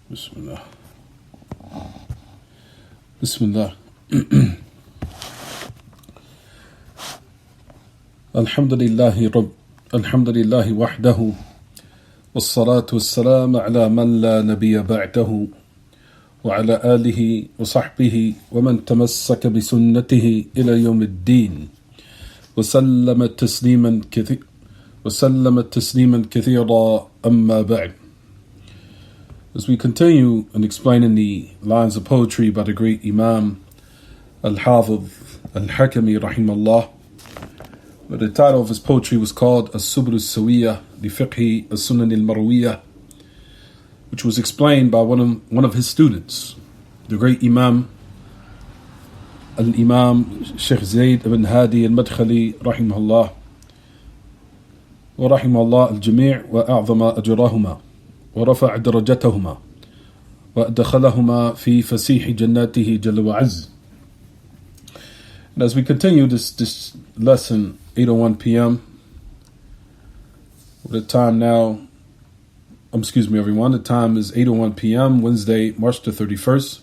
Bismillah. Bismillah. Alhamdulillahi wahdahu. Wassalatu wassalam ala man la nabiyya ba'dahu. Wa ala alihi wa sahbihi wa man tamassaka bi sunnatihi ila yawm ad-din. Wa sallama tasliman kathira amma ba'd. As we continue in explaining the lines of poetry by the great Imam Haafiz Al Hakamee rahimahullah, but the title of his poetry was called Assubool Assaweeyah li fiqhi as-sunan al-marwiyah, which was explained by one of his students, the great Imam Sheikh Zayd ibn Hadee al-Madkhalee rahimahullah, wa rahimahullah al-jami' wa a'zama ajrahuma ورفع درجتهما وأدخلهما في فسيح جناته جل وعز. And as we continue this lesson, 8:01 p.m. The time now, everyone. The time is 8:01 p.m. Wednesday, March the 31st,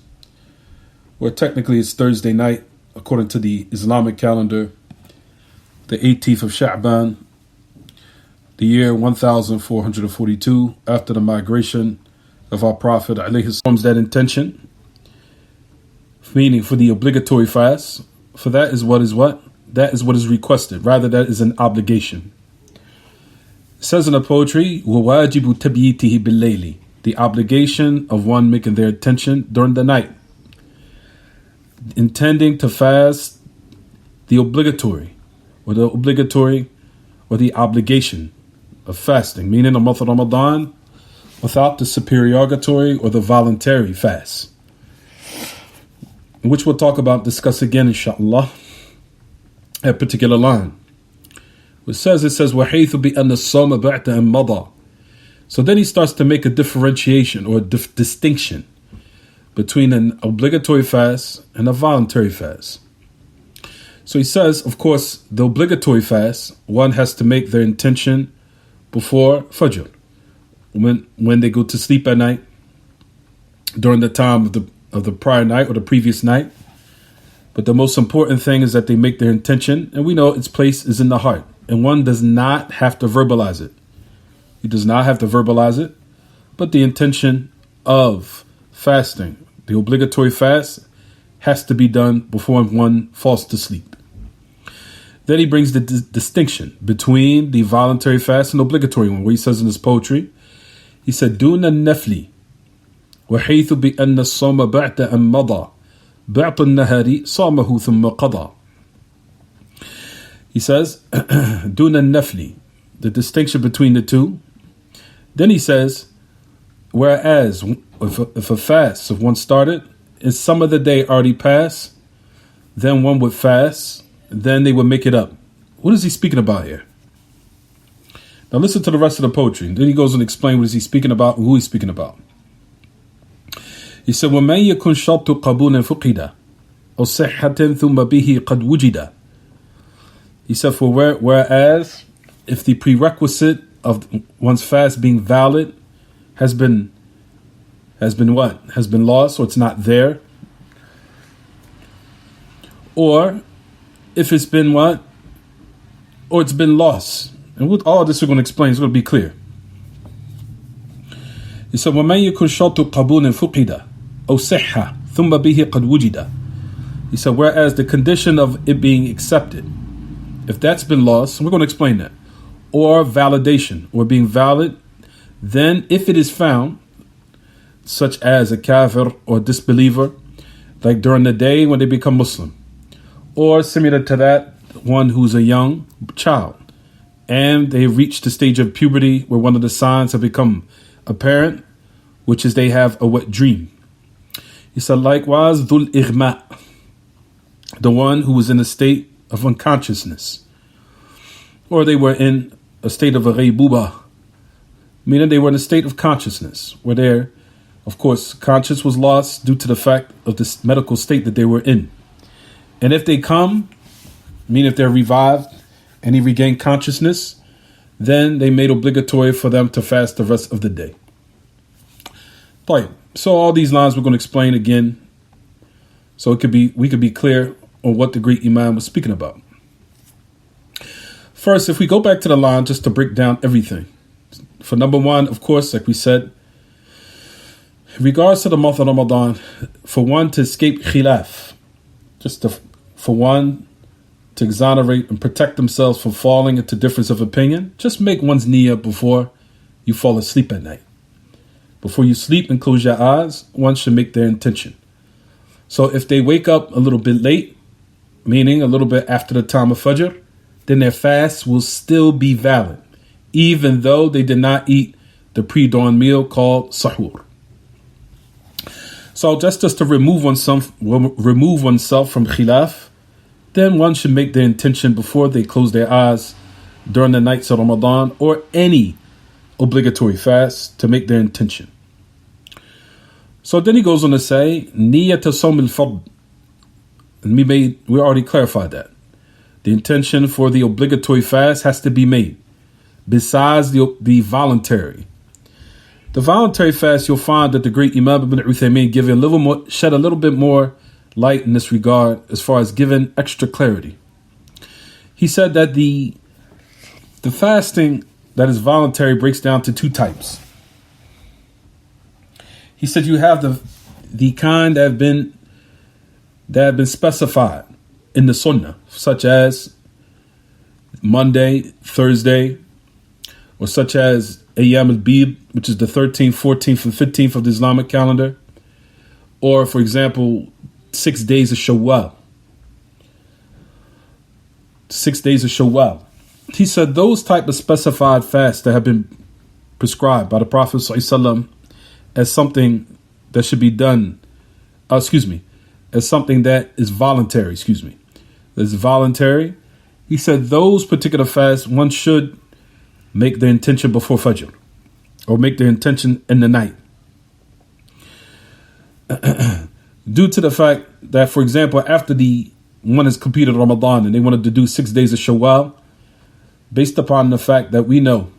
where technically it's Thursday night according to the Islamic calendar, the 18th of Sha'ban, the year 1442 after the migration of our Prophet alayhi forms that intention, meaning for the obligatory fast, for that is what is requested, rather that is an obligation. It says in the poetry, وَوَاجِبُ تَبْيِيتِهِ بِاللَّيْلِ, the obligation of one making their intention during the night, intending to fast the obligatory or the obligation of fasting, meaning the month of Ramadan, without the supererogatory or the voluntary fast, which we'll discuss again inshallah, a particular line. It says وَحَيْثُ بِأَنَّ الصَّوْمَ بَعْدَ أَنْ مَضَى. So then he starts to make a differentiation or distinction between an obligatory fast and a voluntary fast. So he says, of course, the obligatory fast, one has to make their intention before Fajr, when they go to sleep at night, during the time of the prior night or the previous night. But the most important thing is that they make their intention, and we know its place is in the heart, and one does not have to verbalize it. He does not have to verbalize it, but the intention of fasting, the obligatory fast, has to be done before one falls to sleep. Then he brings the distinction between the voluntary fast and obligatory one, where he says in his poetry, he said, دُونَ النَّفْلِ وَحَيْثُ بِأَنَّ الصَّوْمَ بَعْدَ أَنْ مَضَى بَعْضُ النَّهَارِ صَامَهُ ثُمَّ قَضَى. He says, دُونَ النَّفْلِ, the distinction between the two. Then he says, whereas if a fast, if one started, and some of the day already passed, then one would fast, then they would make it up. What is he speaking about here? Now listen to the rest of the poetry. Then he goes and explains what is he speaking about and who he's speaking about. He said, وَمَنْ يَكُنْ شَرْطُ قَبُولٍ فُقِدَ أَوْ صِحَّةٍ ثُمَّ بِهِ قَدْ وُجِدَ. He said, whereas if the prerequisite of one's fast being valid has been lost, or it's not there, or if it's been or it's been lost. And with all this we're going to explain, it's going to be clear. He said, وَمَنْ يَكُنْ شَرْطُ قَبُولٍ فُقِدَ أَوْ صِحَّةٍ ثُمَّ بِهِ قَدْ وُجِدَ. He said, whereas the condition of it being accepted, if that's been lost, we're going to explain that, or validation, or being valid, then if it is found, such as a kafir or disbeliever, like during the day when they become Muslim, or similar to that, one who's a young child, and they reach the stage of puberty where one of the signs have become apparent, which is they have a wet dream. He said, likewise, dhul ighma, the one who was in a state of unconsciousness, or they were in a state of a ghaybuba, meaning they were in a state of consciousness, where their, of course, conscience was lost due to the fact of this medical state that they were in. And if they come, meaning if they're revived and they regain consciousness, then they made obligatory for them to fast the rest of the day. طيب. So all these lines we're going to explain again, so we could be clear on what the great Imam was speaking about. First, if we go back to the line just to break down everything. For number one, of course, like we said, in regards to the month of Ramadan, for one to escape khilaf, for one to exonerate and protect themselves from falling into difference of opinion, just make one's niyyah before you fall asleep at night. Before you sleep and close your eyes, one should make their intention. So if they wake up a little bit late, meaning a little bit after the time of Fajr, then their fast will still be valid, even though they did not eat the pre-dawn meal called sahur. So just to remove oneself from khilaf, then one should make their intention before they close their eyes during the nights of Ramadan or any obligatory fast, to make their intention. So then he goes on to say, Niyat Sawm al-Fard. And we already clarified that. The intention for the obligatory fast has to be made, besides the voluntary. The voluntary fast, you'll find that the great Imam Ibn Uthaymeen shed a little bit more light in this regard, as far as giving extra clarity. He said that the fasting that is voluntary breaks down to two types. He said you have the kind that have been specified in the Sunnah, such as Monday, Thursday, or such as Ayyam al-Bid, which is the 13th, 14th, and 15th of the Islamic calendar, or, for example, 6 days of Shawwal. 6 days of Shawwal. He said those type of specified fasts that have been prescribed by the Prophet ﷺ as something that should be done, as something that is voluntary, that's voluntary. He said those particular fasts, one should make the intention before Fajr, or make the intention in the night. Due to the fact that, for example, after one has completed Ramadan and they wanted to do 6 days of Shawwal, based upon the fact that we know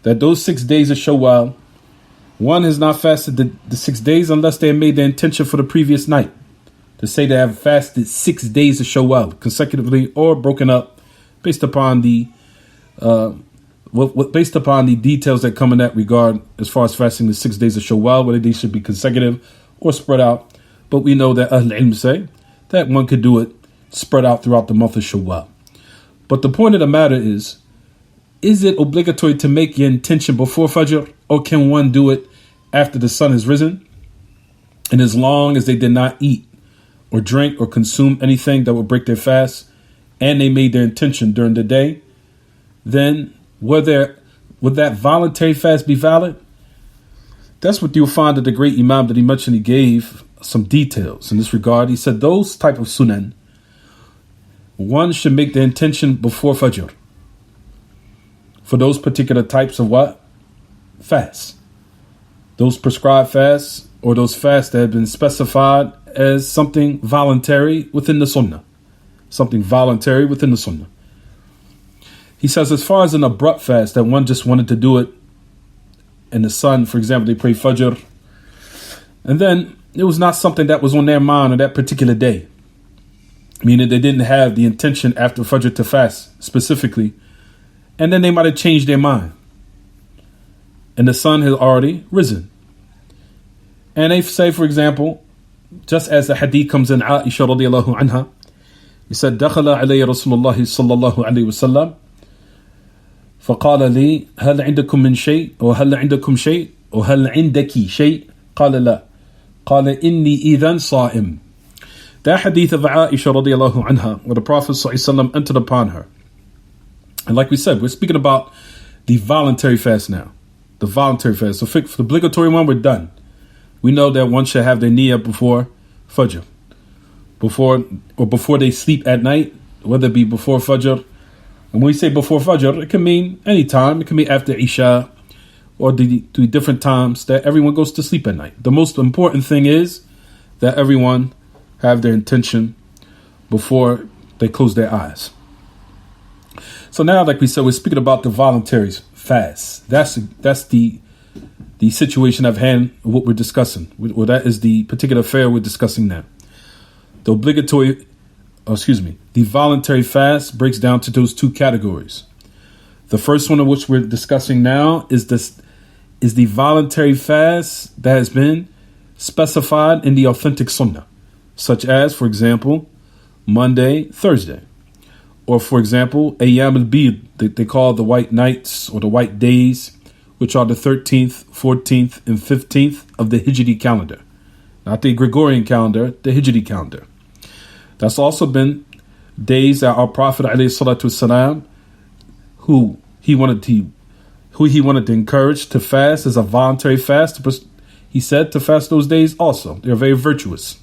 that those 6 days of Shawwal, one has not fasted the 6 days unless they made the intention for the previous night. To say they have fasted 6 days of Shawwal consecutively or broken up, based upon the details that come in that regard, as far as fasting the 6 days of Shawwal, whether they should be consecutive or spread out. But we know that Ahl Ilm say that one could do it spread out throughout the month of Shawwal. But the point of the matter is it obligatory to make your intention before Fajr, or can one do it after the sun has risen? And as long as they did not eat or drink or consume anything that would break their fast, and they made their intention during the day, then would that voluntary fast be valid? That's what you'll find that the great Imam that he mentioned, he gave some details in this regard. He said those type of sunan, one should make the intention before Fajr for those particular types of what? Fasts. Those prescribed fasts, or those fasts that have been specified as something voluntary within the Sunnah. Something voluntary within the Sunnah. He says as far as an abrupt fast, that one just wanted to do it in the sun, for example, they pray Fajr, and then it was not something that was on their mind on that particular day. Meaning they didn't have the intention after Fajr to fast specifically. And then they might have changed their mind. And the sun has already risen. And they say, for example, just as the Hadee comes in Aisha radiallahu anha, he said, دخل علي رسول الله صلى الله عليه وسلم فقال لي هل عندكم من شيء وهل عندكم شيء وهل عندك شيء قال لا قال إني إذن صائم. That hadith of Aisha radiallahu anha, where the Prophet ﷺ entered upon her. And like we said, we're speaking about the voluntary fast now. The voluntary fast. So for the obligatory one, we're done. We know that one should have their niyyah before Fajr. Before they sleep at night, whether it be before Fajr. And when we say before Fajr, it can mean any time. It can be after Isha, or the different times that everyone goes to sleep at night. The most important thing is that everyone have their intention before they close their eyes. So now, like we said, we're speaking about the voluntary fast. That's the the situation at hand, what we're discussing. Well, that is the particular affair we're discussing now. The voluntary fast breaks down to those two categories. The first one of which we're discussing now is the voluntary fast that has been specified in the authentic sunnah, such as, for example, Monday, Thursday, or for example, Ayyam al-Bid, they call the white nights or the white days, which are the 13th, 14th, and 15th of the Hijri calendar, not the Gregorian calendar, the Hijri calendar. That's also been days that our Prophet ﷺ, who he wanted to encourage to fast as a voluntary fast, he said to fast those days also. They're very virtuous.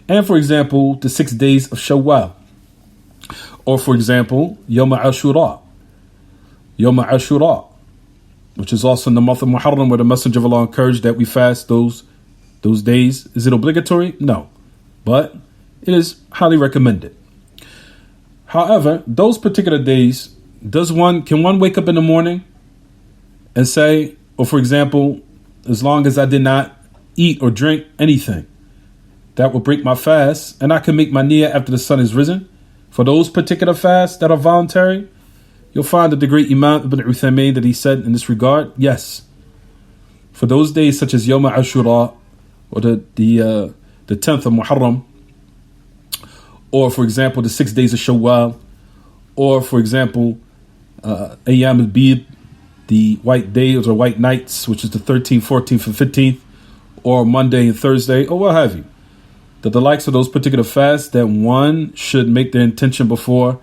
And for example, the 6 days of Shawwal. Or for example, Yawm Ashura, which is also in the month of Muharram, where the Messenger of Allah encouraged that we fast those days. Is it obligatory? No. But it is highly recommended. However, those particular days, can one wake up in the morning and say, or for example, as long as I did not eat or drink anything, that will break my fast, and I can make my niyyah after the sun is risen? For those particular fasts that are voluntary, you'll find that the great Imam Ibn Uthaymeen, that he said in this regard, yes. For those days such as Yawm Ashura, or the 10th of Muharram, or for example the 6 days of Shawwal, or for example Ayyam al-Bid, the white days or white nights, which is the 13th, 14th, and 15th, or Monday and Thursday, or what have you. That the likes of those particular fasts, that one should make their intention before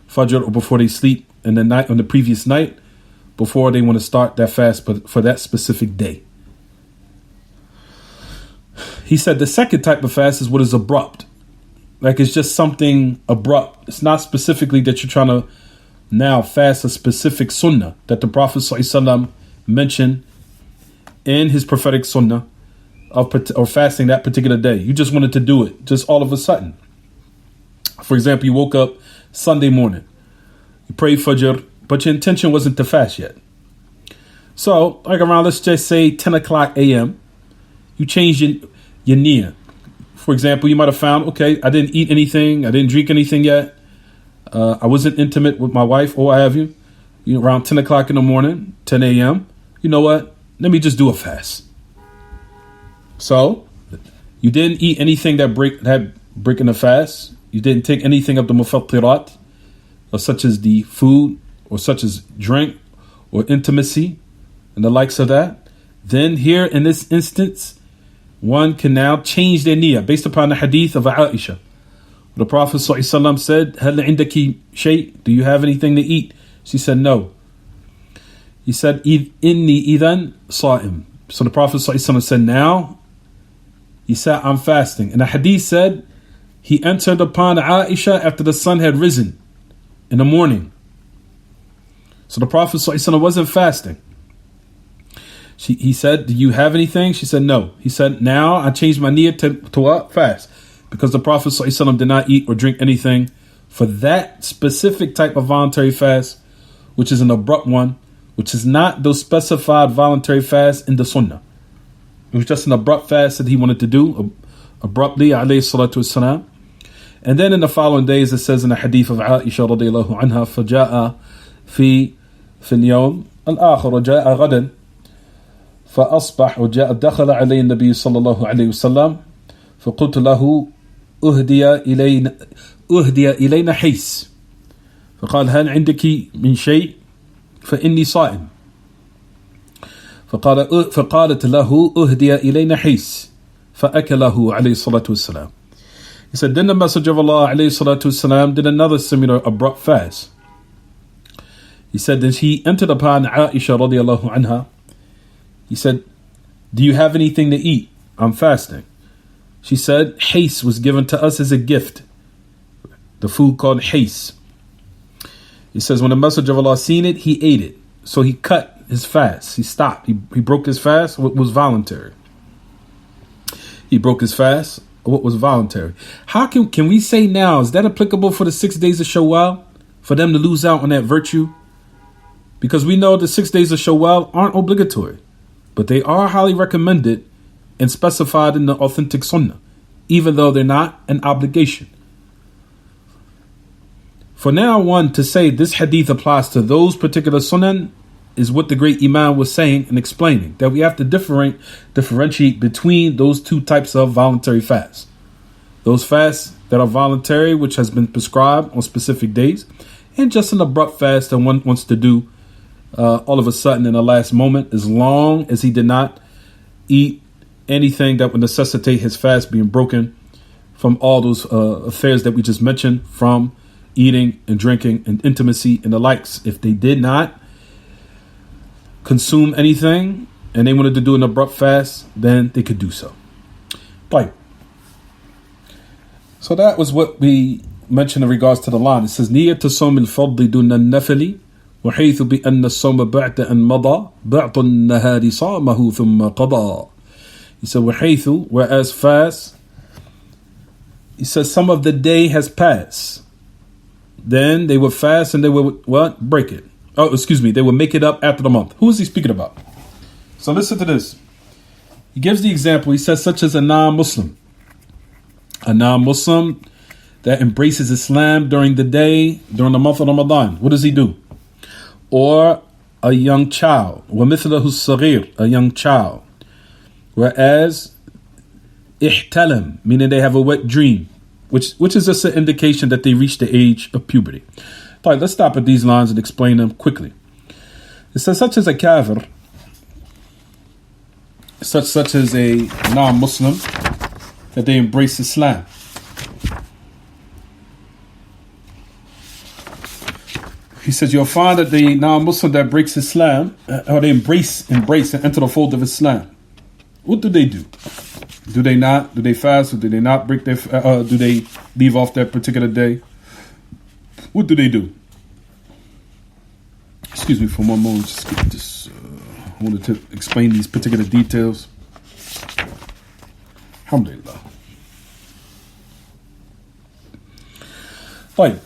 Fajr or before they sleep in the night, on the previous night, before they want to start that fast for that specific day. He said the second type of fast is what is abrupt. Like it's just something abrupt. It's not specifically that you're trying to now fast a specific sunnah that the Prophet ﷺ mentioned in his prophetic sunnah or fasting that particular day. You just wanted to do it just all of a sudden. For example, you woke up Sunday morning, you prayed Fajr, but your intention wasn't to fast yet. So like around, let's just say 10 o'clock a.m., you changed your niyyah. For example, you might have found, okay, I didn't eat anything, I didn't drink anything yet, I wasn't intimate with my wife or what have you. Around 10 o'clock in the morning, 10 a.m., you know what, let me just do a fast. So you didn't eat anything that breaking the fast. You didn't take anything of the mufattirat, or such as the food, or such as drink, or intimacy, and the likes of that. Then here in this instance, one can now change their niyyah based upon the hadith of Aisha. The Prophet ﷺ said, "Hal indaki shay? Do you have anything to eat?" She said, "No." He said, "Inni idan sa'im." So the Prophet ﷺ said, "Now," he said, "I'm fasting." And the hadith said, he entered upon Aisha after the sun had risen in the morning. So the Prophet ﷺ wasn't fasting. He said, "Do you have anything?" She said, "No." He said, "Now I changed my niyyah to what? Fast." Because the Prophet ﷺ did not eat or drink anything for that specific type of voluntary fast, which is an abrupt one, which is not those specified voluntary fasts in the sunnah. It was just an abrupt fast that he wanted to do, abruptly, alayhi salatu wassalam. And then in the following days, it says in the hadith of Aisha radiallahu anha, فَجَاءَ في اليوم الآخر جاء غدا فأصبح وجاء دخل علي النبي صلى الله عليه وسلم فقلت له أهدي إلينا حيس فقال هل عندك من شيء فإني صائم فقالت له أهدي إلينا حيس فأكله عليه الصلاة والسلام. He said, then the Messenger of Allah alayhi salatu wasalam did another similar abrupt fast. He said, then he entered upon Aisha radiallahu anha. He said, "Do you have anything to eat? I'm fasting." She said, "Hais was given to us as a gift." The food called hais. He says, when the Messenger of Allah seen it, he ate it. So he cut his fast. He stopped. He broke his fast, what was voluntary. He broke his fast, what was voluntary. How can we say now, is that applicable for the 6 days of Shawwal? For them to lose out on that virtue? Because we know the 6 days of Shawwal aren't obligatory. but they are highly recommended and specified in the authentic sunnah, even though they're not an obligation. For now, one to say this hadith applies to those particular sunan is what the great Imam was saying and explaining, that we have to differentiate between those two types of voluntary fasts. Those fasts that are voluntary, which has been prescribed on specific days, and just an abrupt fast that one wants to do all of a sudden in the last moment, as long as he did not eat anything that would necessitate his fast being broken from all those affairs that we just mentioned, from eating and drinking and intimacy and the likes. If they did not consume anything and they wanted to do an abrupt fast, then they could do so. Right. So that was what we mentioned in regards to the line. It says, نية صوم الفضل دون النفل وحيث بأن الصوم بعد أن مضى بعض النهار صامه ثم قضى. He said, وحيث, whereas fast, he says some of the day has passed. Then they would fast and they would what? Break it. Oh, excuse me. They would make it up after the month. Who is he speaking about? So listen to this. He gives the example. He says, such as a non-Muslim. A non-Muslim that embraces Islam during the day, during the month of Ramadan. What does he do? Or a young child. وَمِثْلَهُ الصَّغِيرُ, a young child. Whereas, ihtalam, meaning they have a wet dream, which is just an indication that they reach the age of puberty. All right, let's stop at these lines and explain them quickly. It says, such as a kafir, such as a non-Muslim, that they embrace Islam. He says, you'll find that the non-Muslim that breaks Islam, or they embrace and enter the fold of Islam. What do? Do they not? Do they fast? Or do they not break their? Do they leave off that particular day? What do they do? Excuse me for one moment. Just I wanted to explain these particular details. Alhamdulillah. Right.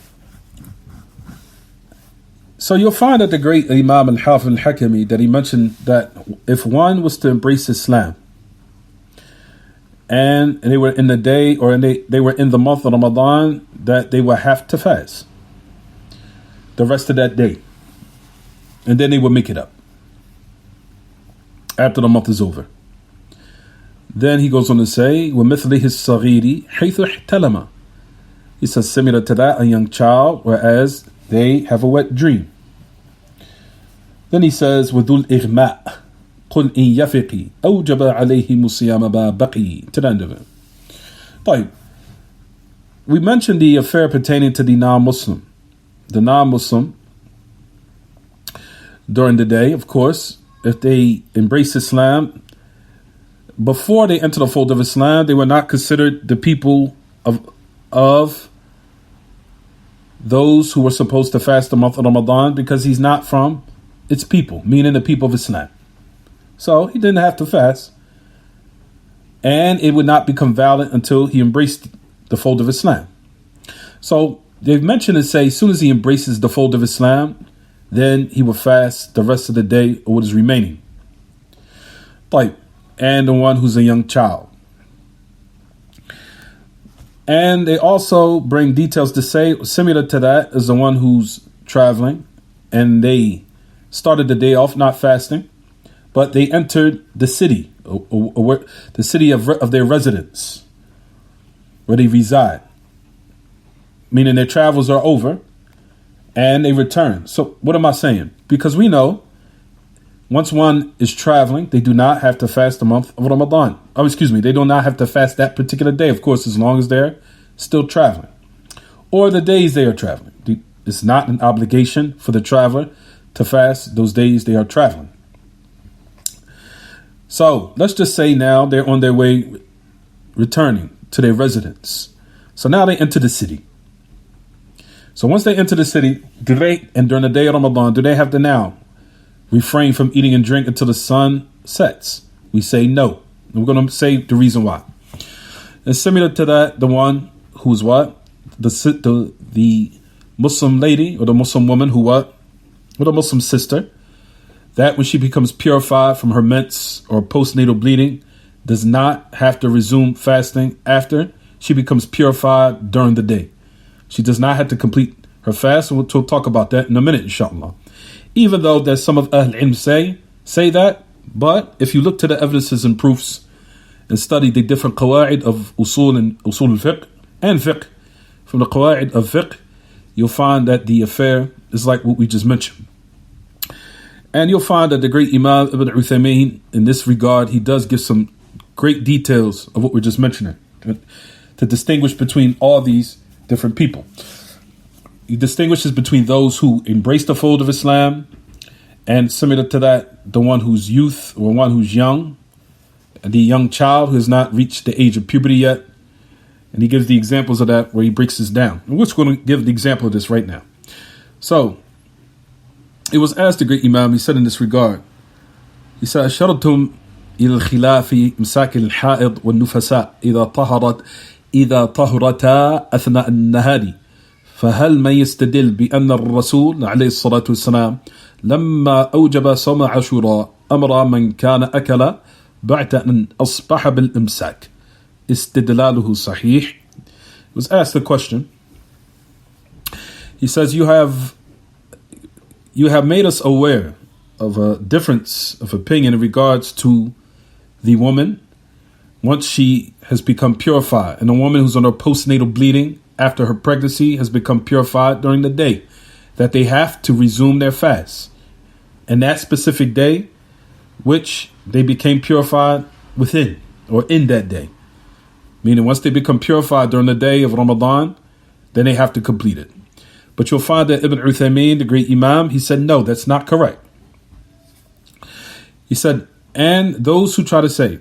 So you'll find that the great Imam Al-Haafiz Al Hakamee, that he mentioned that if one was to embrace Islam, and they were in the day, or they were in the month of Ramadan, that they would have to fast the rest of that day, and then they would make it up after the month is over. Then he goes on to say, وَمِثْلِهِ الصَّغِيرِ حَيْثُ احْتَلَمَ. He says similar to that, a young child, whereas they have a wet dream. Then he says, وَذُو الْإِغْمَاءِ قُلْ إِنْ يَفِقِي أَوْجَبَ عَلَيْهِمُ الصِّيَامَ مَا بَقِي. To the end of it. Right. We mentioned the affair pertaining to the non-Muslim. The non-Muslim, during the day, of course, if they embrace Islam, before they enter the fold of Islam, they were not considered the people of those who were supposed to fast the month of Ramadan, because he's not from its people, meaning the people of Islam. So he didn't have to fast, and it would not become valid until he embraced the fold of Islam. So they've mentioned and say, as soon as he embraces the fold of Islam, then he will fast the rest of the day or what is remaining. And the one who's a young child. And they also bring details to say, similar to that is the one who's traveling, and they started the day off not fasting, but they entered the city, or the city of their residence, where they reside, meaning their travels are over, and they return. So what am I saying? Because we know once one is traveling, they do not have to fast the month of Ramadan. Oh, excuse me, they do not have to fast that particular day, of course, as long as they're still traveling, or the days they are traveling. It's not an obligation for the traveler to fast those days they are traveling. So let's just say now they're on their way returning to their residence. So now they enter the city. So once they enter the city, and during the day of Ramadan, do they have to now refrain from eating and drink until the sun sets? We say no. And we're going to say the reason why. And similar to that, the one who's what? The Muslim lady or the Muslim woman who what? Or the Muslim sister that when she becomes purified from her mens or postnatal bleeding, does not have to resume fasting after she becomes purified during the day. She does not have to complete her fast. We'll talk about that in a minute, inshallah. Even though that some of Ahl Ilm say that, but if you look to the evidences and proofs and study the different qawa'id of usul al-fiqh and fiqh, from the qawa'id of fiqh, you'll find that the affair is like what we just mentioned. And you'll find that the great Imam Ibn Uthaymeen, in this regard, he does give some great details of what we're just mentioning to distinguish between all these different people. He distinguishes between those who embrace the fold of Islam and, similar to that, the one who's youth or one who's young, the young child who has not reached the age of puberty yet. And he gives the examples of that where he breaks this down. And we're just going to give the example of this right now. So, it was asked the great Imam, he said in this regard, he said, أشرتم إلى الخلاف مساك الحائض والنفساء إذا طهرتا أثناء النهار فهل من يستدل بأن الرسول عليه الصلاة والسلام لما أوجب صوم عاشوراء أمر من كان أكل بعد أن أصبح بالإمساك استدلاله صحيح? He was asked the question. He says, you have made us aware of a difference of opinion in regards to the woman once she has become purified, and a woman who's on her postnatal bleeding after her pregnancy has become purified during the day, that they have to resume their fast. And that specific day, which they became purified within, or in that day. Meaning once they become purified during the day of Ramadan, then they have to complete it. But you'll find that Ibn Uthaymeen, the great Imam, he said, no, that's not correct. He said, and those who try to say,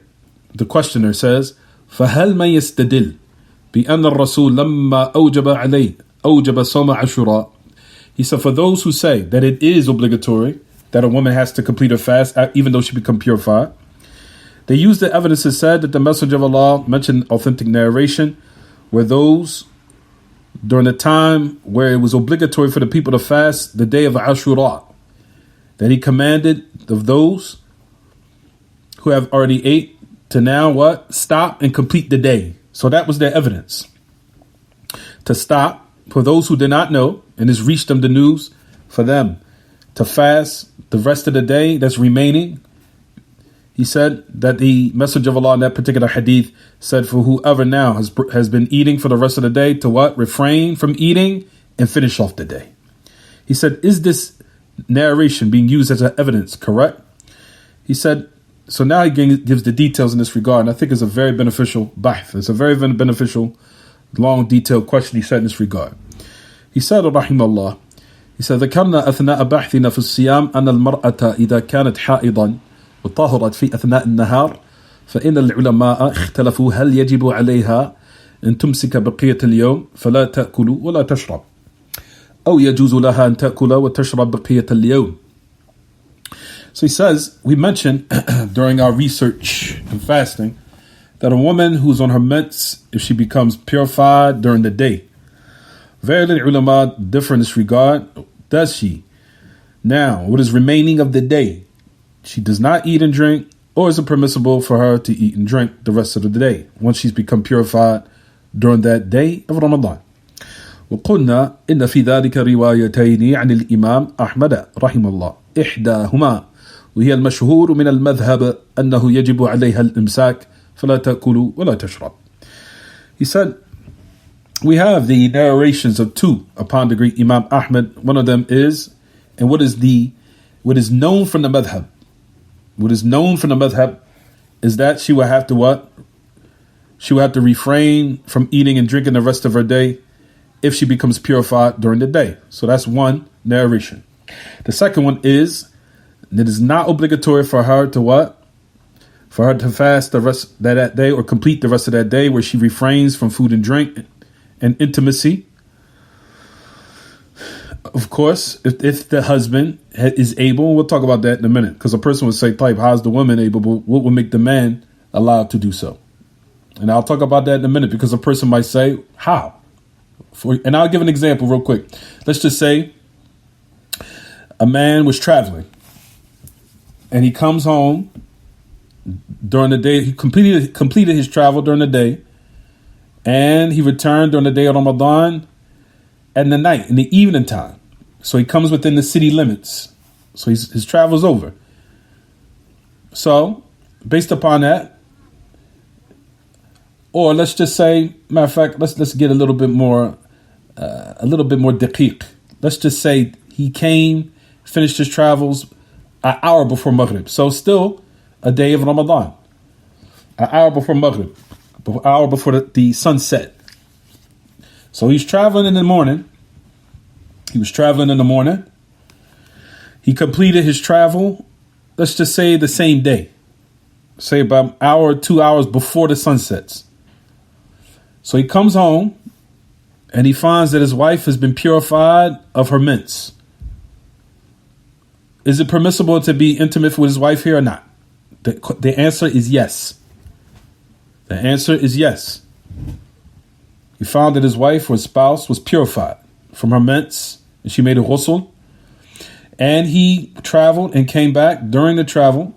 the questioner says, فَهَلْ مَنْ يَسْتَدِلْ بِأَنَّ الرَّسُولَ لَمَّا أَوْجَبَ صَوْمَ عَاشُورَاء. He said, for those who say that it is obligatory, that a woman has to complete her fast, even though she become purified, they use the evidence that said that the Messenger of Allah mentioned authentic narration, where those during the time where it was obligatory for the people to fast the day of Ashura, that he commanded of those who have already ate to now what? Stop and complete the day. So that was their evidence. To stop, for those who did not know, and has reached them the news, for them to fast the rest of the day that's remaining. He said that the Messenger of Allah in that particular hadith said, for whoever now has been eating for the rest of the day to what? Refrain from eating and finish off the day. He said, is this narration being used as an evidence correct? He said, so now he gives the details in this regard, and I think it's a very beneficial bahth. It's a very beneficial, long, detailed question he said in this regard. He said, rahimahullah, he said, ذكرنا أثناء بحثنا في الصيام أن المرأة إذا كانت حائضا وطهرت في أثناء النهار فإن العلماء اختلفوا هل يجب عليها أن تمسك بقية اليوم فلا تأكل ولا تشرب أو يجوز لها أن تأكل وتشرب بقية اليوم. So he says, we mentioned during our research and fasting that a woman who's on her mens, if she becomes purified during the day, verily ulama differ in this regard. Does she now, what is remaining of the day, she does not eat and drink, or is it permissible for her to eat and drink the rest of the day once she's become purified during that day of Ramadan? وقلنا إن في ذلك روايتين عن الإمام أحمد رحمه الله إحداهما وهي المشهور من المذهب أنه يجب عليها الإمساك فلا تأكل ولا تشرب. He said, we have the narrations of two upon the great Imam Ahmad. One of them is, and what is known from the madhab. What is known from the madhab is that she will have to what? She will have to refrain from eating and drinking the rest of her day if she becomes purified during the day. So that's one narration. The second one is, it is not obligatory for her to what? For her to fast the rest of that day or complete the rest of that day where she refrains from food and drink and intimacy. Of course, if the husband is able, we'll talk about that in a minute, because a person would say, type, how's the woman able? What would make the man allowed to do so? And I'll talk about that in a minute, because a person might say, how? And I'll give an example real quick. Let's just say a man was traveling and he comes home during the day. He completed his travel during the day, and he returned during the day of Ramadan at the night, in the evening time. So he comes within the city limits. So his travel's over. So, based upon that, or let's just say, matter of fact, let's get a little bit more daqiq. Let's just say he came, finished his travels an hour before Maghrib. So still a day of Ramadan. An hour before Maghrib. An hour before the sunset. So he's traveling in the morning. He completed his travel, let's just say the same day. Say about an hour or 2 hours before the sun sets. So he comes home and he finds that his wife has been purified of her mens. Is it permissible to be intimate with his wife here or not? The answer is yes. The answer is yes. He found that his wife or spouse was purified from her mens, and she made a ghusl. And he traveled and came back during the travel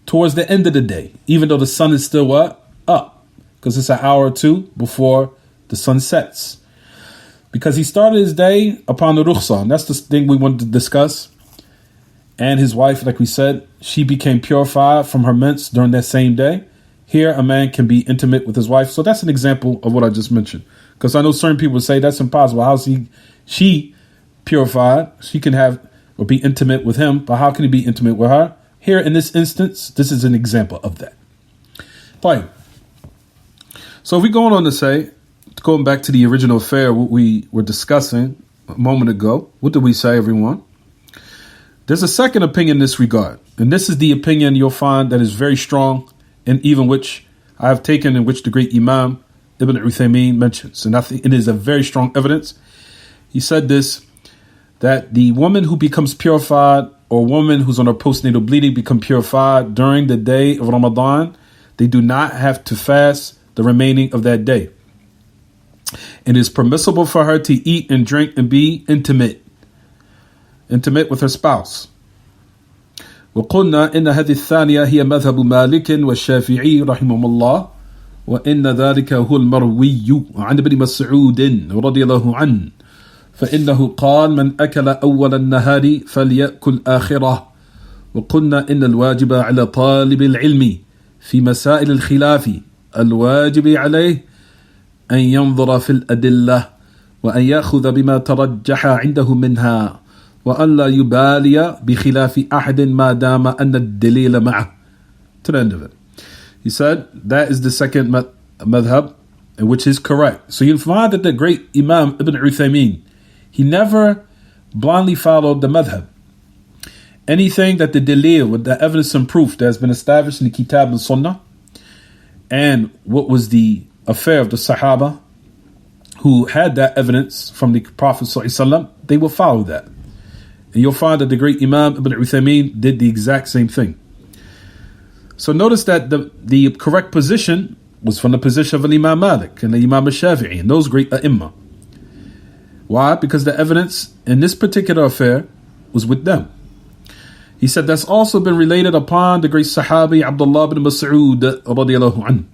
towards the end of the day, even though the sun is still what? Up, because it's an hour or two before the sun sets. Because he started his day upon the rukhsah, and that's the thing we wanted to discuss. And his wife, like we said, she became purified from her mens during that same day. Here, a man can be intimate with his wife. So that's an example of what I just mentioned. Because I know certain people say that's impossible. How's she purified? She can have or be intimate with him, but how can he be intimate with her? Here, in this instance, this is an example of that. Fine. So if we go on to say, going back to the original affair, what we were discussing a moment ago, what did we say, everyone? There's a second opinion in this regard. And this is the opinion you'll find that is very strong, and even which I have taken, in which the great Imam Ibn Uthaymeen mentions. And I think it is a very strong evidence. He said this, that the woman who becomes purified, or woman who's on her postnatal bleeding become purified during the day of Ramadan, they do not have to fast the remaining of that day. It is permissible for her to eat and drink and be intimate with her spouse. وقلنا إن هذه الثانية هي مذهب مالك والشافعي رحمهم الله وإن ذلك هو المروي عن ابن مسعود رضي الله عنه فإنه قال من أكل أول النهار فليأكل آخره. وقلنا إن الواجب على طالب العلم في مسائل الخلاف الواجب عليه أن ينظر في الأدلة وأن يأخذ بما ترجح عنده منها وأن لا يبالي بخلاف أحد ما دام أن الدليل معه. To the end of it. He said that is the second madhab, which is correct. So you'll find that the great Imam Ibn Uthaymeen, he never blindly followed the madhab. Anything that the dalil, with the evidence and proof that has been established in the Kitab and Sunnah, and what was the affair of the Sahaba who had that evidence from the Prophet ﷺ, they will follow that. And you'll find that the great Imam Ibn Uthaymeen did the exact same thing. So notice that the correct position was from the position of Imam Malik and the Imam Shafi'i and those great A'imma. Why? Because the evidence in this particular affair was with them. He said that's also been related upon the great Sahabi Abdullah bin Mas'ud radiyallahu anhu,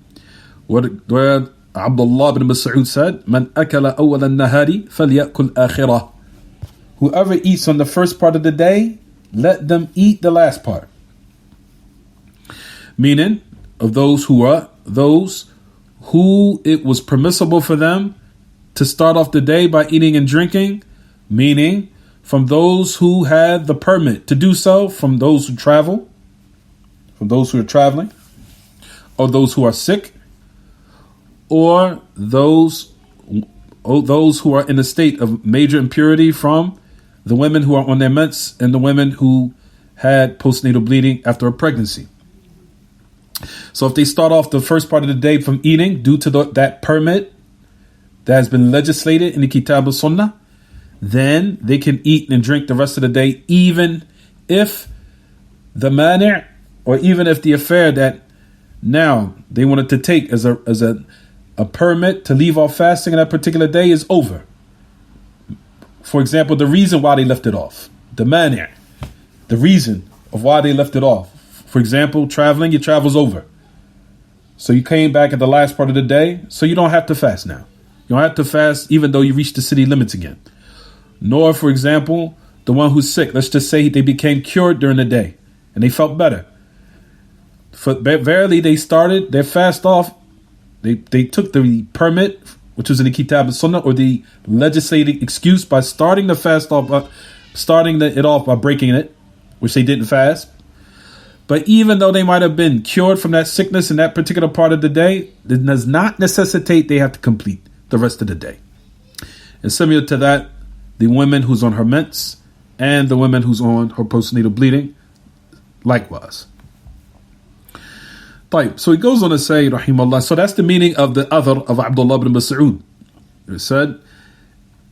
where Abdullah bin Mas'ud said, "Man akala awwal an-nahari falyakul akhirah." Whoever eats on the first part of the day, let them eat the last part. Meaning, of those who it was permissible for them to start off the day by eating and drinking, meaning from those who had the permit to do so, from those who travel, from those who are traveling, or those who are sick, or those who are in a state of major impurity from the women who are on their mens and the women who had postnatal bleeding after a pregnancy. So if they start off the first part of the day from eating due to that permit that has been legislated in the Kitab al-Sunnah, then they can eat and drink the rest of the day, even if the mani', or even if the affair that now they wanted to take as a permit to leave off fasting on that particular day is over. For example, the reason why they left it off, the mani', the reason of why they left it off. For example, traveling, your travel's over. So you came back at the last part of the day, so you don't have to fast now. You don't have to fast even though you reached the city limits again. Nor, for example, the one who's sick. Let's just say they became cured during the day and they felt better. Verily, they started their fast off. They took the permit, which was in the Kitab and Sunnah, or the legislated excuse by starting the fast off, it off by breaking it, which they didn't fast. But even though they might have been cured from that sickness in that particular part of the day, it does not necessitate they have to complete the rest of the day. And similar to that, the woman who's on her mens and the woman who's on her postnatal bleeding, likewise. So he goes on to say, rahimahullah, so that's the meaning of the other of Abdullah ibn Mas'ud. It said,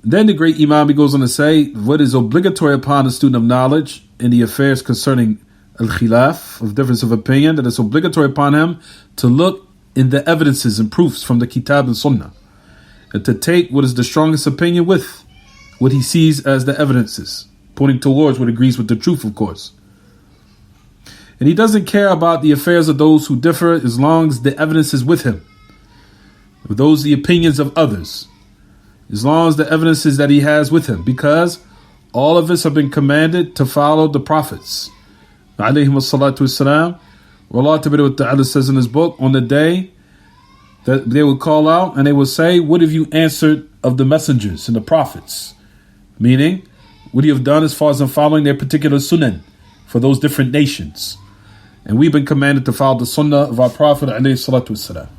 then the great Imam, he goes on to say, what is obligatory upon a student of knowledge in the affairs concerning al-khilaf, of difference of opinion, that it's obligatory upon him to look in the evidences and proofs from the Kitab and Sunnah, and to take what is the strongest opinion with what he sees as the evidences, pointing towards what agrees with the truth, of course. And he doesn't care about the affairs of those who differ as long as the evidence is with him. With those the opinions of others, as long as the evidence is that he has with him, because all of us have been commanded to follow the prophets. Alayhim as-salatu was-salam. Allah Ta'ala says in his book, on the day that they will call out and they will say, what have you answered of the messengers and the prophets? Meaning, what you have done as far as in following their particular sunnah for those different nations. And we've been commanded to follow the sunnah of our Prophet alayhi salatu wassalam.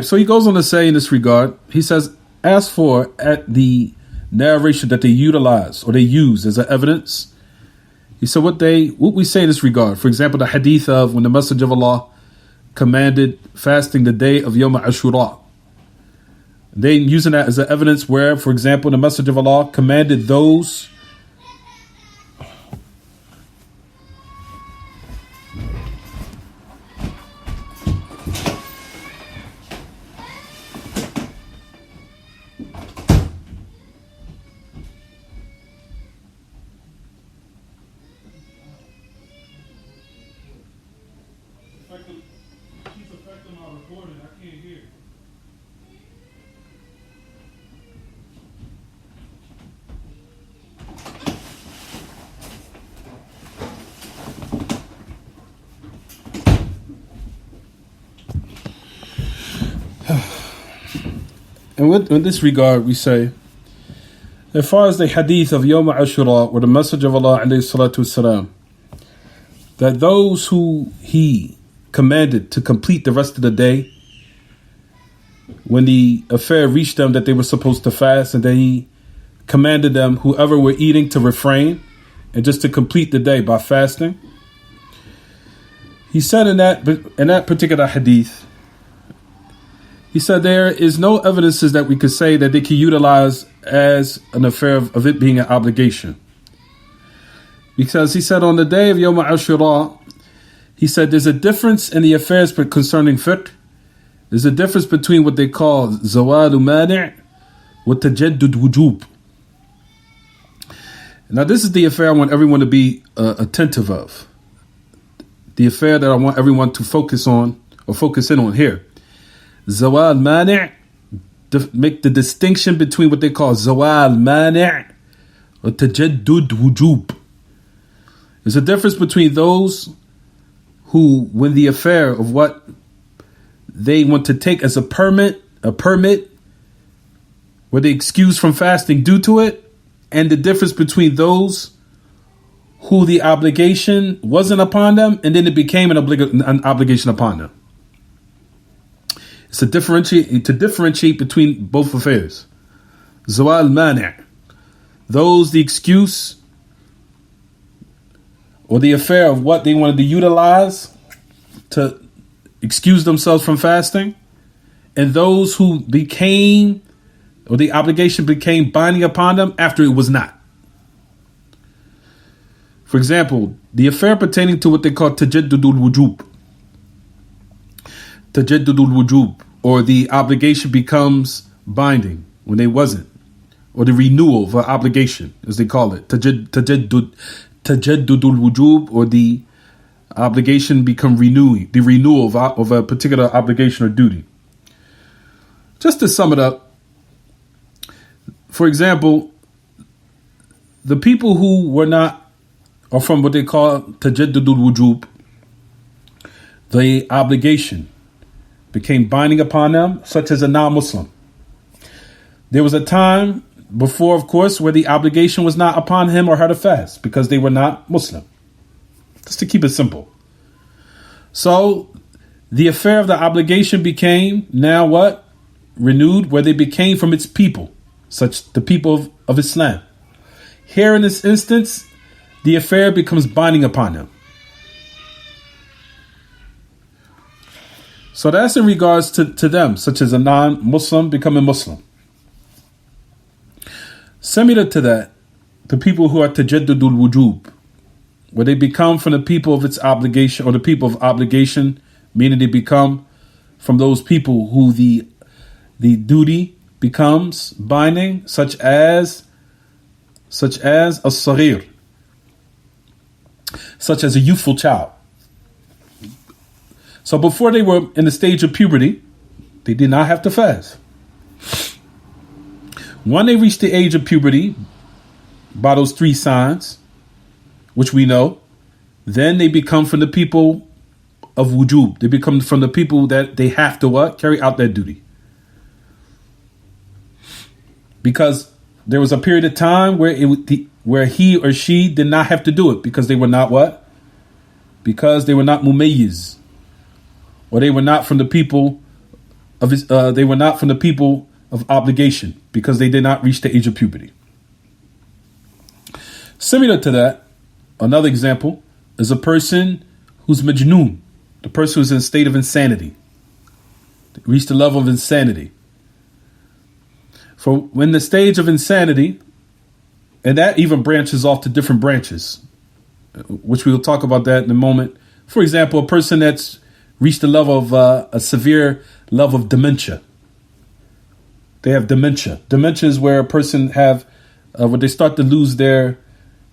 So he goes on to say in this regard, he says, as for at the narration that they utilize or they use as an evidence, he said what we say in this regard. For example, the hadith of when the Messenger of Allah commanded fasting the day of Yawm Ashura. They using that as an evidence where, for example, the Messenger of Allah commanded those and in this regard, we say, as far as the hadith of Yawm Ashura, where the Messenger of Allah alayhi salatu wasalam, that those who he commanded to complete the rest of the day, when the affair reached them that they were supposed to fast, and then he commanded them, whoever were eating, to refrain and just to complete the day by fasting. He said in that particular hadith, he said there is no evidences that we could say that they can utilize as an affair of it being an obligation. Because he said on the day of Yawm Ashura, he said there's a difference in the affairs concerning fiqh. There's a difference between what they call zawalu mani' wa tajaddud wujub. Now this is the affair I want everyone to be attentive of. The affair that I want everyone to focus on or focus in on here. Zawal mani', make the distinction between what they call zawal mani' or tajaddud wujub. There's a difference between those who, when the affair of what they want to take as a permit, where they excuse from fasting due to it, and the difference between those who the obligation wasn't upon them and then it became an obligation upon them. It's to differentiate between both affairs. Zawal mani', those the excuse or the affair of what they wanted to utilize to excuse themselves from fasting, and those who became, or the obligation became binding upon them after it was not. For example, the affair pertaining to what they call tajaddudul wujub. Tajaddudul wujub, or the obligation becomes binding when they wasn't, or the renewal of an obligation, as they call it. Tajaddud tajaddudul wujub, or the obligation become renewing, the renewal of a particular obligation or duty. Just to sum it up, for example, the people who were not, or from what they call tajaddudul wujub, the obligation became binding upon them, such as a non-Muslim. There was a time before, of course, where the obligation was not upon him or her to fast because they were not Muslim. Just to keep it simple. So the affair of the obligation became now what? Renewed, where they became from its people, such the people of Islam. Here in this instance, the affair becomes binding upon them. So that's in regards to them, such as a non-Muslim becoming Muslim. Similar to that, the people who are tajaddudul wujub, where they become from the people of its obligation, or the people of obligation, meaning they become from those people who the duty becomes binding, such as a saghir, such as a youthful child. So before they were in the stage of puberty, they did not have to fast. When they reach the age of puberty, by those three signs, which we know, then they become from the people of wujub. They become from the people that they have to what? Carry out their duty. Because there was a period of time where he or she did not have to do it because they were not what? Because they were not mumayyiz, or they were not from the people of of obligation because they did not reach the age of puberty. Similar to that, another example is a person who's majnoon, the person who's in a state of insanity, reached the level of insanity. For when the stage of insanity, and that even branches off to different branches, which we'll talk about that in a moment. For example, a person that's reached the level of a severe level of dementia. They have dementia. Dementia is where a person have, where they start to lose their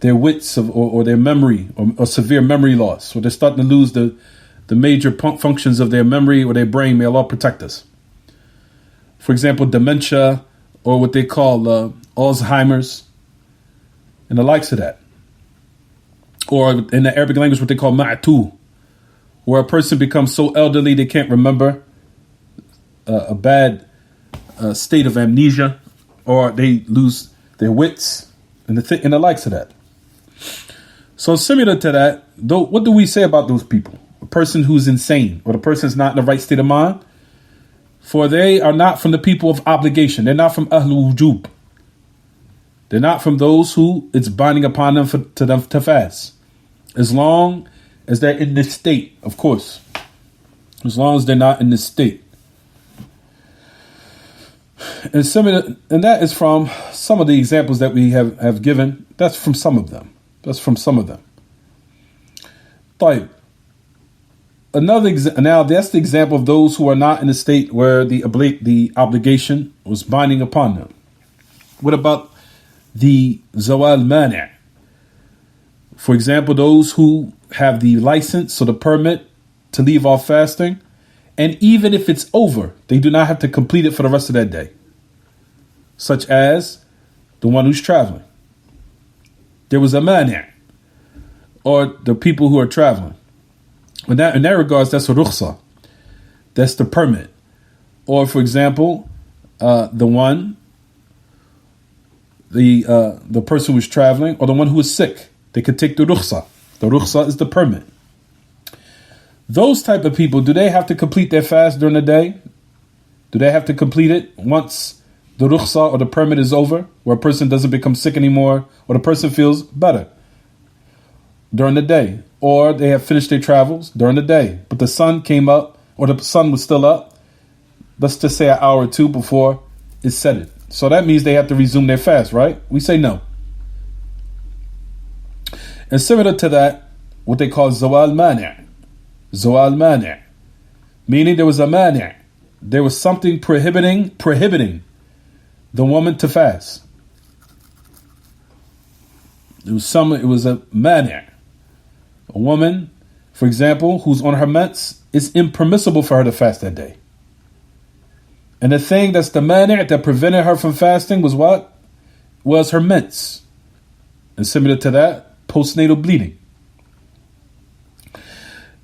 wits or their memory, or severe memory loss, or they're starting to lose the major functions of their memory or their brain. May Allah protect us. For example, dementia, or what they call Alzheimer's, and the likes of that. Or in the Arabic language, what they call ma'tu, where a person becomes so elderly they can't remember, a bad state of amnesia, or they lose their wits, and the likes of that. So similar to that, though, what do we say about those people? A person who's insane, or the person is not in the right state of mind, for they are not from the people of obligation. They're not from Ahlul Wujub. They're not from those who it's binding upon them to fast. As long as they're in this state, of course. As long as they're not in this state. And that is from some of the examples that we have given. That's from some of them. طيب. Now that's the example of those who are not in a state where the obligation was binding upon them. What about the zawal mani'? For example, those who have the license or the permit to leave off fasting, and even if it's over, they do not have to complete it for the rest of that day. Such as the one who's traveling. There was a mani', or the people who are traveling. In that regards, that's a rukhsa. That's the permit. Or, for example, the person who's traveling, or the one who is sick, they could take the rukhsa. The rukhsa is the permit. Those type of people, do they have to complete their fast during the day? Do they have to complete it once the rukhsa or the permit is over, where a person doesn't become sick anymore, or the person feels better during the day? Or they have finished their travels during the day, but the sun came up, or the sun was still up, let's just say an hour or two before it set. So that means they have to resume their fast, right? We say no. And similar to that, what they call zawal mani'. Zawal mani'. Meaning there was a mani'. There was something prohibiting the woman to fast. It was a mani'. A woman, for example, who's on her mens, it's impermissible for her to fast that day. And the thing that's the mani' that prevented her from fasting was what? Was her mens. And similar to that, postnatal bleeding.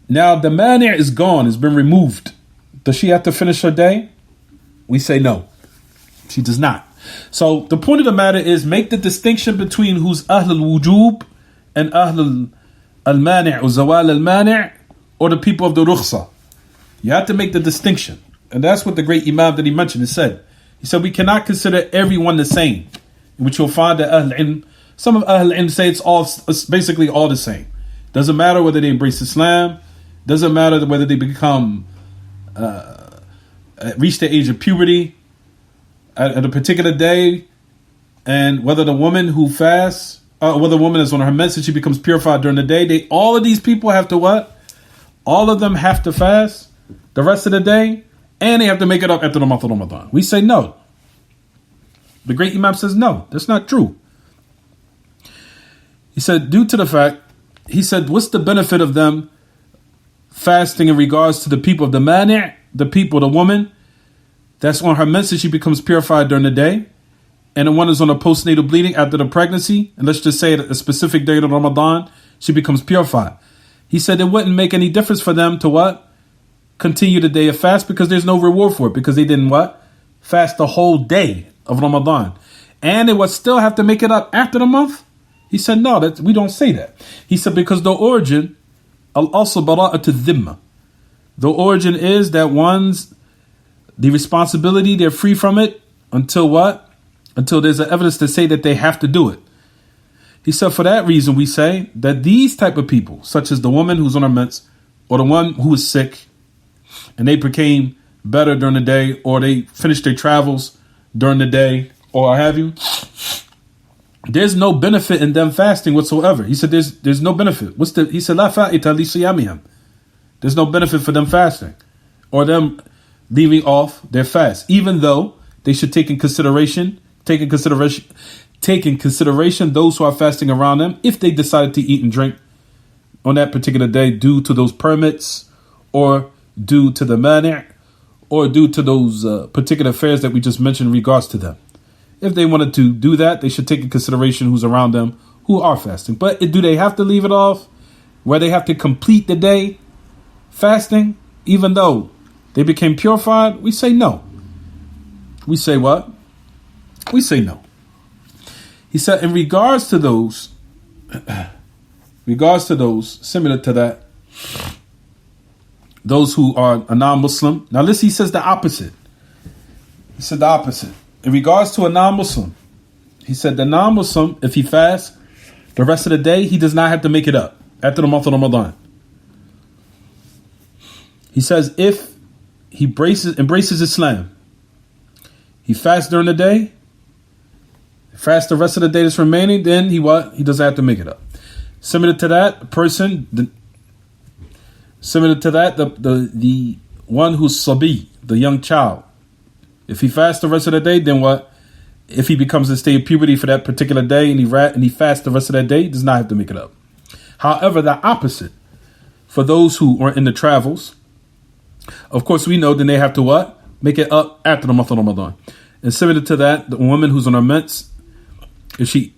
Now the mani' is gone, it's been removed. Does she have to finish her day? We say no. She does not. So the point of the matter is, make the distinction between who's Ahl al-Wujub and Ahl al-Mani' or Zawal al-Mani' or the people of the Rukhsa. You have to make the distinction. And that's what the great Imam that he mentioned said. He said we cannot consider everyone the same. In which you'll find that some of Ahl al-Ilm say it's basically all the same. Doesn't matter whether they embrace Islam. Doesn't matter whether they become reach the age of puberty at a particular day, and whether the woman who fasts, whether the woman is on her message, she becomes purified during the day. All of these people have to what? All of them have to fast the rest of the day, and they have to make it up after the month of Ramadan. We say no. The great Imam says no, that's not true. He said, due to the fact, he said, what's the benefit of them fasting in regards to the people of the mani', the people, the woman that's on her message, she becomes purified during the day, and the one is on a postnatal bleeding after the pregnancy, and let's just say that a specific day of Ramadan, she becomes purified. He said it wouldn't make any difference for them to what? Continue the day of fast, because there's no reward for it, because they didn't what? Fast the whole day of Ramadan. And they would still have to make it up after the month? He said, no, we don't say that. He said, because the origin, also bara'at al-dhimma. The origin is that the responsibility, they're free from it until what? Until there's evidence to say that they have to do it. He said, for that reason, we say that these type of people, such as the woman who's on her mens, or the one who is sick, and they became better during the day, or they finished their travels during the day, or what have you, there's no benefit in them fasting whatsoever. He said, there's no benefit. He said, la fa'ita li siyamihim. There's no benefit for them fasting, or them leaving off their fast, even though they should take in consideration those who are fasting around them, if they decided to eat and drink on that particular day due to those permits, or due to the mani', or due to those particular affairs that we just mentioned in regards to them. If they wanted to do that, they should take in consideration who's around them who are fasting. But do they have to leave it off, where they have to complete the day fasting, even though they became purified? We say no. We say what? We say no. He said, in regards to those, similar to that, those who are a non-Muslim. Now listen, he says the opposite. He said the opposite. In regards to a non-Muslim, he said the non-Muslim, if he fasts the rest of the day, he does not have to make it up after the month of Ramadan. He says if he embraces Islam, he fasts during the day, fasts the rest of the day that's remaining, then he doesn't have to make it up. Similar to that, the one who's sabi, the young child, if he fasts the rest of the day, then what? If he becomes in state of puberty for that particular day and he fasts the rest of that day, he does not have to make it up. However, the opposite, for those who are in the travels, of course we know then they have to what? Make it up after the month of Ramadan. And similar to that, the woman who's on her mens, if she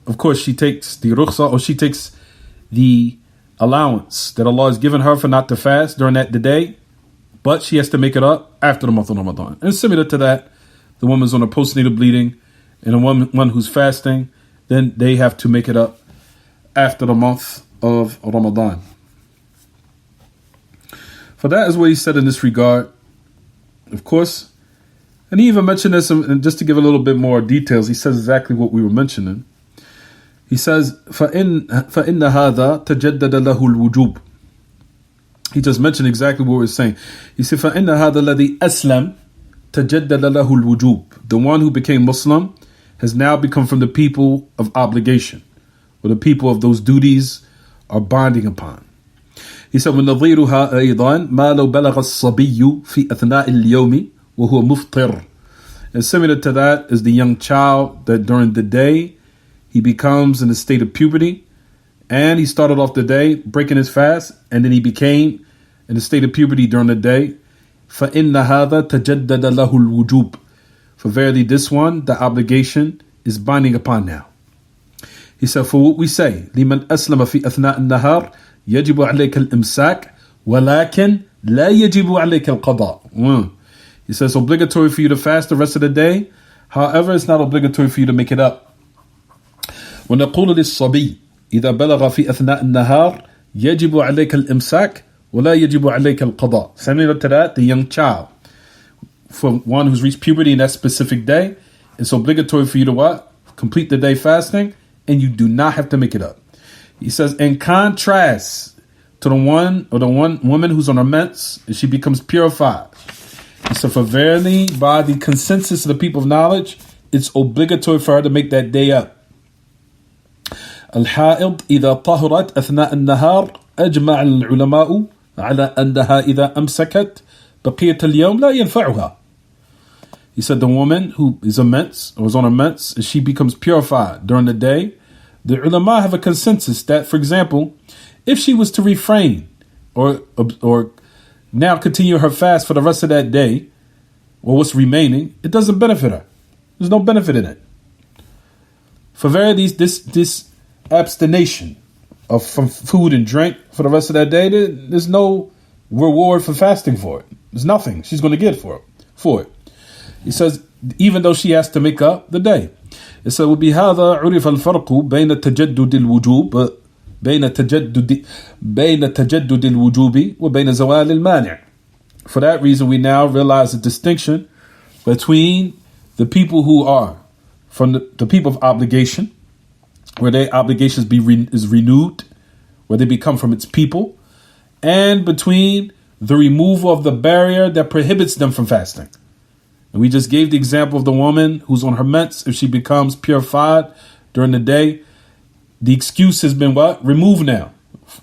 takes the rukhsa, or she takes the allowance that Allah has given her for not to fast during the day, but she has to make it up after the month of Ramadan. And similar to that, the woman's on a postnatal bleeding, and the one who's fasting, then they have to make it up after the month of Ramadan. For that is what he said in this regard. Of course, and he even mentioned this, and just to give a little bit more details, he says exactly what we were mentioning. He says, فَإِنَّ هَذَا تَجَدَّدَ لَهُ الْوُجُوبِ. He just mentioned exactly what we're saying. He said, فَإِنَّ هَذَا الَّذِي أَسْلَمَ تَجَدَّدَ لَهُ الْوُجُوبِ. The one who became Muslim has now become from the people of obligation, or the people of those duties are binding upon. He said, وَنَظِيرُهَا أَيْضًا مَا لَوْ بَلَغَ الصَّبِيُّ فِي أَثْنَاءِ الْيَوْمِ وَهُوَ مُفْطِرٌ. And similar to that is the young child that during the day, he becomes in a state of puberty, and he started off the day breaking his fast, and then he became in a state of puberty during the day. فَإِنَّ هَذَا تَجَدَّدَ لَهُ الْوُجُوبِ. For verily this one, the obligation is binding upon now. He said, for what we say, لِمَنْ أَسْلَمَ فِي أَثْنَاءِ النَّهَارِ يَجِبُ عَلَيْكَ الْإِمْسَاكِ وَلَكِنْ لَا يَجِبُ عَلَيْكَ الْقَضَاءِ. He says it's obligatory for you to fast the rest of the day. However, it's not obligatory for you to make it up. وَنَقُولُ لِلصَّبِيِّ إِذَا بَلَغَ فِي أَثْنَاءِ النَّهَارِ يَجِبُ عَلَيْكَ الْإِمْسَاكِ وَلَا يَجِبُ عَلَيْكَ الْقَضَاءِ. Similar to that, the young child, for one who's reached puberty in that specific day, it's obligatory for you to what? Complete the day fasting, and you do not have to make it up. He says, in contrast to the one woman who's on her mens, and she becomes purified. He said, for verily, by the consensus of the people of knowledge, it's obligatory for her to make that day up. الحائض إذا طهرت أثناء النهار أجمع العلماء على أنها إذا أمسكت بقية اليوم لا ينفعها. He said the woman who is a mens, or is on a mens, and she becomes purified during the day, the ulama have a consensus that, for example, if she was to refrain or now continue her fast for the rest of that day, or what's remaining, it doesn't benefit her. There's no benefit in it. For verily, this abstination from food and drink for the rest of that day, there's no reward for fasting for it. There's nothing she's going to get for it. He says, even though she has to make up the day. It said, وبهذا عرف الفرق بين تجدد الوجوب بين تجدد الوجوب وبين زوال المانع. For that reason, we now realize the distinction between the people who are from the people of obligation, where their obligations is renewed, where they become from its people, and between the removal of the barrier that prohibits them from fasting. And we just gave the example of the woman who's on her mens. If she becomes purified during the day, the excuse has been what? Removed now.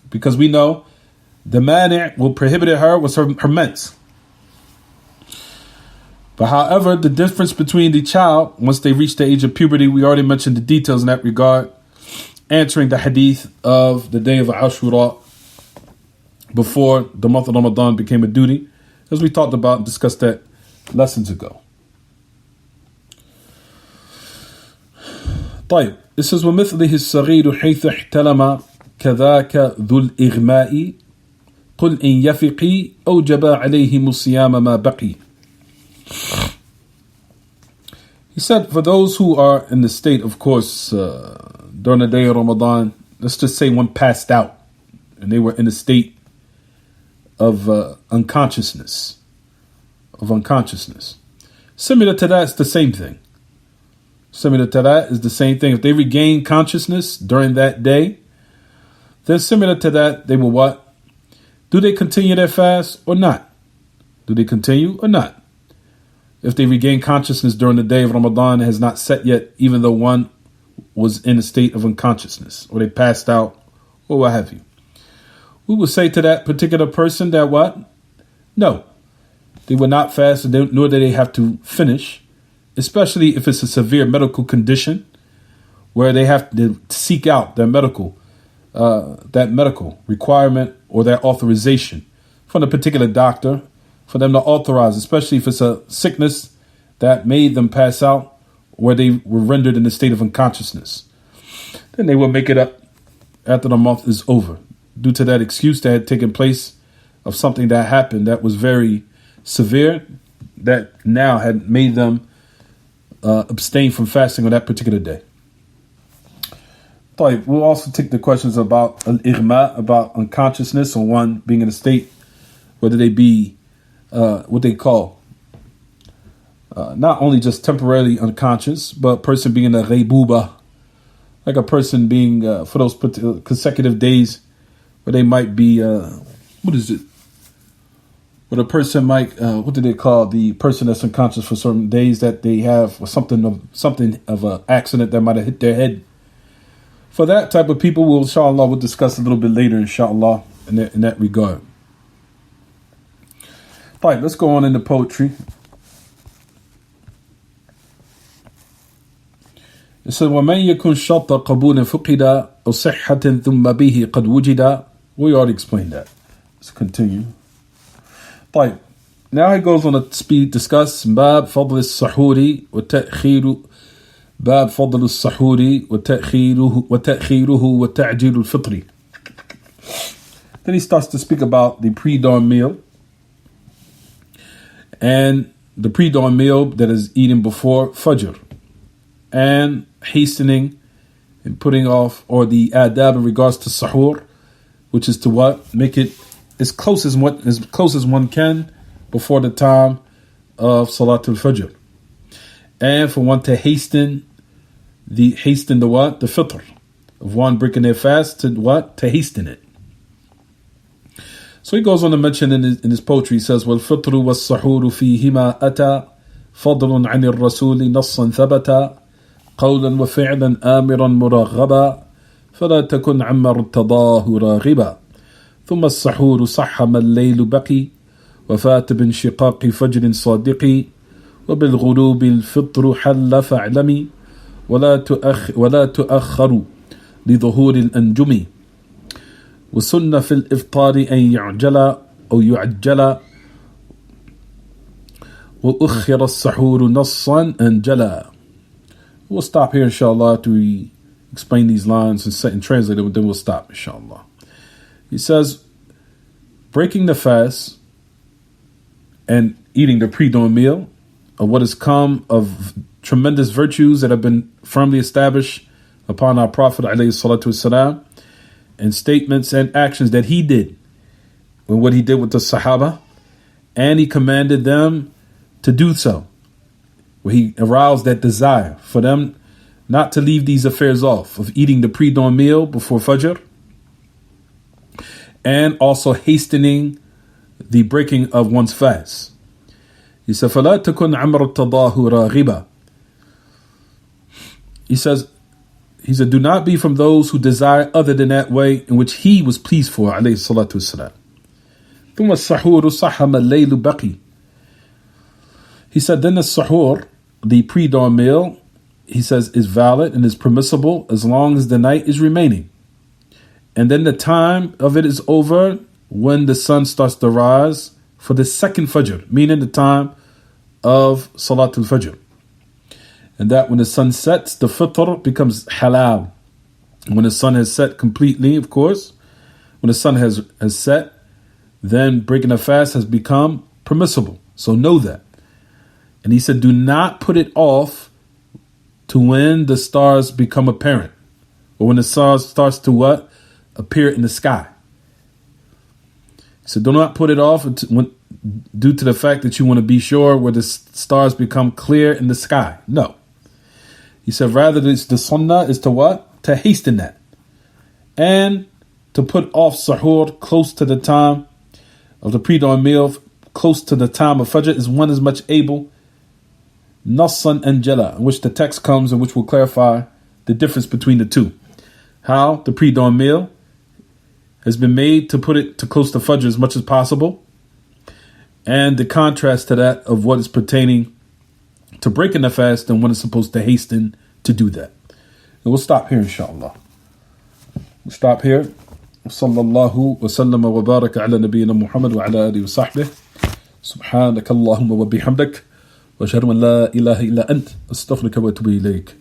Because we know the mani' will prohibit her was her mens. But however, the difference between the child, once they reach the age of puberty, we already mentioned the details in that regard, answering the hadith of the day of Ashura before the month of Ramadan became a duty, as we talked about and discussed that lessons ago. طيب, it says ومثله الصغير حيث احتلم كذاك ذو الإغماء قل إن يفقي أوجب عليهم الصيام ما بقي. He said, for those who are in the state, of course, during the day of Ramadan, let's just say one passed out and they were in a state of unconsciousness. Similar to that, it's the same thing. If they regain consciousness during that day, then similar to that, they will what? Do they continue their fast or not? If they regain consciousness during the day of Ramadan, it has not set yet, even though one was in a state of unconsciousness, or they passed out, or what have you. We will say to that particular person that what? No, they will not fast, nor do they have to finish, especially if it's a severe medical condition where they have to seek out their medical requirement or their authorization from a particular doctor for them to authorize, especially if it's a sickness that made them pass out where they were rendered in a state of unconsciousness. Then they will make it up after the month is over, due to that excuse that had taken place of something that happened that was very severe, that now had made them abstain from fasting on that particular day. We'll also take the questions about al-ighma, about unconsciousness, or one being in a state, whether they be what they call not only just temporarily unconscious, but a person being in a ghaybuba, like a person being for those consecutive days where they might be But a person might, what do they call the person that's unconscious for certain days that they have, or something of an accident that might have hit their head. For that type of people, we'll discuss a little bit later, inshallah, in that regard. All right, let's go on into poetry. It said, وَمَنْ يَكُنْ شَرْطَ قَبُولٍ فُقِدَ أَوْ صِحَّةٍ ثُمَّ بِهِ قَدْ وُجِدَ. We already explained that. Let's continue. طيب. Now he goes on to discuss باب فضل السحور وتأخيره وتعجيل الفطر. Then he starts to speak about the pre-dawn meal and the pre-dawn meal that is eaten before Fajr, and hastening and putting off, or the adab in regards to sahur, which is to what? Make it as close as one can before the time of Salatul Fajr. And for one to hasten the what? The fitr. Of one breaking their fast to what? To hasten it. So he goes on to mention in his poetry, he says, وَالْفِطْرُ وَالسَّحُورُ فِيهِمَا أَتَى فَضْلٌ عَنِ الرَّسُولِ نَصًّا ثَبَتًا قَوْلًا وَفِعْلًا آمِرًا مُرَغَّبًا فَلَا تَكُنْ عَمَّ ارْتَضَاهُ رَاغِبًا ثُمَّ السَّحُورُ صَحَّمَ اللَّيْلُ بَقِي وفات بانشقاق فجر صادق وبالغروب الفطر حل فاعلمي ولا تؤخر لظهور الأنجم وسن في الإفطار أن يعجل أو يعجل وأخر السحور نصا أنجلا. We'll stop here inshallah after we explain these lines and translate them, then we'll stop inshallah. He says, breaking the fast and eating the pre-dawn meal of what has come of tremendous virtues that have been firmly established upon our Prophet ﷺ, and statements and actions that he did, and what he did with the Sahaba, and he commanded them to do so, where he aroused that desire for them not to leave these affairs off of eating the pre-dawn meal before Fajr, and also hastening the breaking of one's fast. He said, فَلَا تَكُنْ عَمْرَ التَّضَاهُ رَاغِبًا. He said, do not be from those who desire other than that way in which he was pleased for, alayhi salatu wasalam. ثُمَّ السَّحُورُ صَحَّمَ اللَّيْلُ بَقِي. He said, then the sahur, the pre-dawn meal, he says, is valid and is permissible as long as the night is remaining. And then the time of it is over when the sun starts to rise for the second Fajr, meaning the time of Salatul Fajr. And that when the sun sets, the fitr becomes halal. When the sun has set completely, of course, when the sun has set, then breaking a fast has become permissible. So know that. And he said, do not put it off to when the stars become apparent, or when the stars starts to what? Appear in the sky. So do not put it off due to the fact that you want to be sure where the stars become clear in the sky. No. He said rather the sunnah is to what? To hasten that. And to put off sahur close to the time of the pre-dawn meal, close to the time of Fajr, is one as much able. Nassan Anjala, in which the text comes and which will clarify the difference between the two. How the pre-dawn meal has been made to put it to close to Fajr as much as possible, and the contrast to that of what is pertaining to breaking the fast and when it's supposed to hasten to do that. And we'll stop here inshallah. We'll stop here. Sallallahu wa sallama wa baraka ala nabiyyina Muhammad wa ala alihi wa sahbihi. Subhanaka Allahumma wa bihamdik. wa ashhadu an la ilaha illa ant. Astaghfiruka wa atubu ilayk.